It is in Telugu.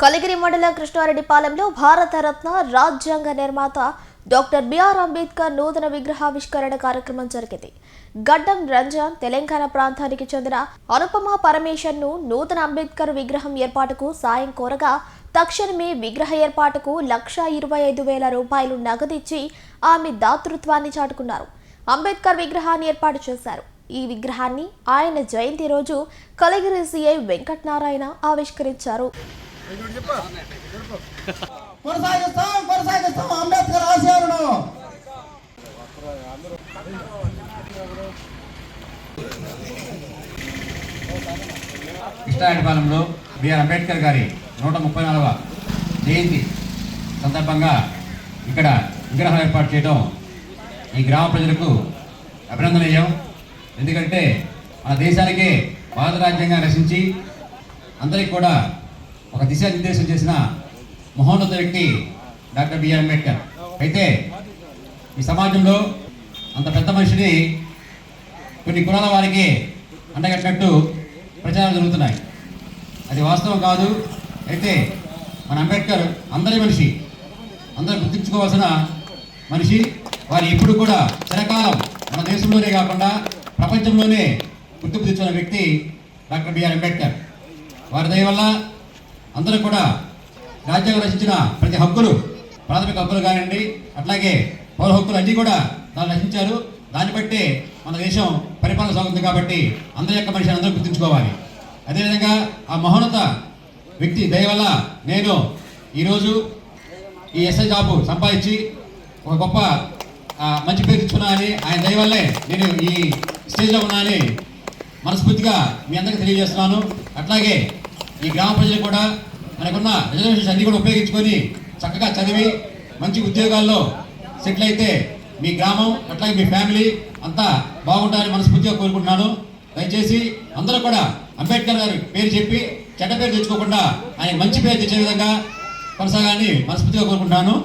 కలిగిరి మండలం కృష్ణారెడ్డిపాలెంలో భారతరత్న రాజ్యాంగ నిర్మాత డాక్టర్ బిఆర్ అంబేద్కర్ నూతన విగ్రహావిష్కరణ కార్యక్రమం జరిగింది. గడ్డం రంజాన్ తెలంగాణ ప్రాంతానికి చెందిన అనుపమ పరమేశ్వర్ను నూతన అంబేద్కర్ విగ్రహం ఏర్పాటుకు సాయం కోరగా తక్షణమే విగ్రహ ఏర్పాటుకు ₹125,000 నగదిచ్చి ఆమె దాతృత్వాన్ని చాటుకున్నారు. అంబేద్కర్ విగ్రహాన్ని ఏర్పాటు చేశారు. ఈ విగ్రహాన్ని ఆయన జయంతి రోజు కలిగిరి సిఐ వెంకటనారాయణ ఆవిష్కరించారు. కృష్ణారెడ్డిపాలెంలో బిఆర్ అంబేద్కర్ గారి 134వ జయంతి సందర్భంగా ఇక్కడ విగ్రహం ఏర్పాటు చేయడం ఈ గ్రామ ప్రజలకు అభినందనీయం. ఎందుకంటే మన దేశానికే భారత రాజ్యాంగం రచించి అందరికీ కూడా ఒక దిశానిర్దేశం చేసిన మహోన్నత వ్యక్తి డాక్టర్ బిఆర్ అంబేద్కర్. అయితే ఈ సమాజంలో అంత పెద్ద మనిషిని కొన్ని కులాల వారికి అండగట్టినట్టు ప్రచారాలు జరుగుతున్నాయి. అది వాస్తవం కాదు. అయితే మన అంబేద్కర్ అందరి మనిషి, అందరూ గుర్తించుకోవాల్సిన మనిషి. వారు ఇప్పుడు కూడా చిరకాలం మన దేశంలోనే కాకుండా ప్రపంచంలోనే గుర్తింపు తెచ్చుకున్న వ్యక్తి డాక్టర్ బిఆర్ అంబేద్కర్. వారి దయ వల్ల అందరూ కూడా రాజ్యాంగం రచించిన ప్రతి హక్కులు, ప్రాథమిక హక్కులు కానివ్వండి, అట్లాగే పౌర హక్కులు అన్నీ కూడా దాన్ని రచించారు. దాన్ని బట్టి మన దేశం పరిపాలన సాగుతుంది. కాబట్టి అందరి యొక్క మనిషిని అందరూ గుర్తుంచుకోవాలి. అదేవిధంగా ఆ మహోన్నత వ్యక్తి దయ వల్ల నేను ఈరోజు ఈ ఎస్ఐ జాబు సంపాదించి ఒక గొప్ప మంచి పేరు తెచ్చుకున్నానని, ఆయన దయ వల్లే నేను ఈ స్టేజ్లో ఉన్నానని మనస్ఫూర్తిగా మీ అందరికీ తెలియజేస్తున్నాను. అట్లాగే ఈ గ్రామ ప్రజలు కూడా మనకున్న రిజర్వేషన్స్ అన్ని కూడా ఉపయోగించుకొని చక్కగా చదివి మంచి ఉద్యోగాల్లో సెటిల్ అయితే మీ గ్రామం అట్లాగే మీ ఫ్యామిలీ అంతా బాగుంటారని మనస్ఫూర్తిగా కోరుకుంటున్నాను. దయచేసి అందరూ కూడా అంబేద్కర్ గారి పేరు చెప్పి చెడ్డ పేరు తెచ్చుకోకుండా ఆయన మంచి పేరు తెచ్చే విధంగా కొనసాగాలని మనస్ఫూర్తిగా కోరుకుంటున్నాను.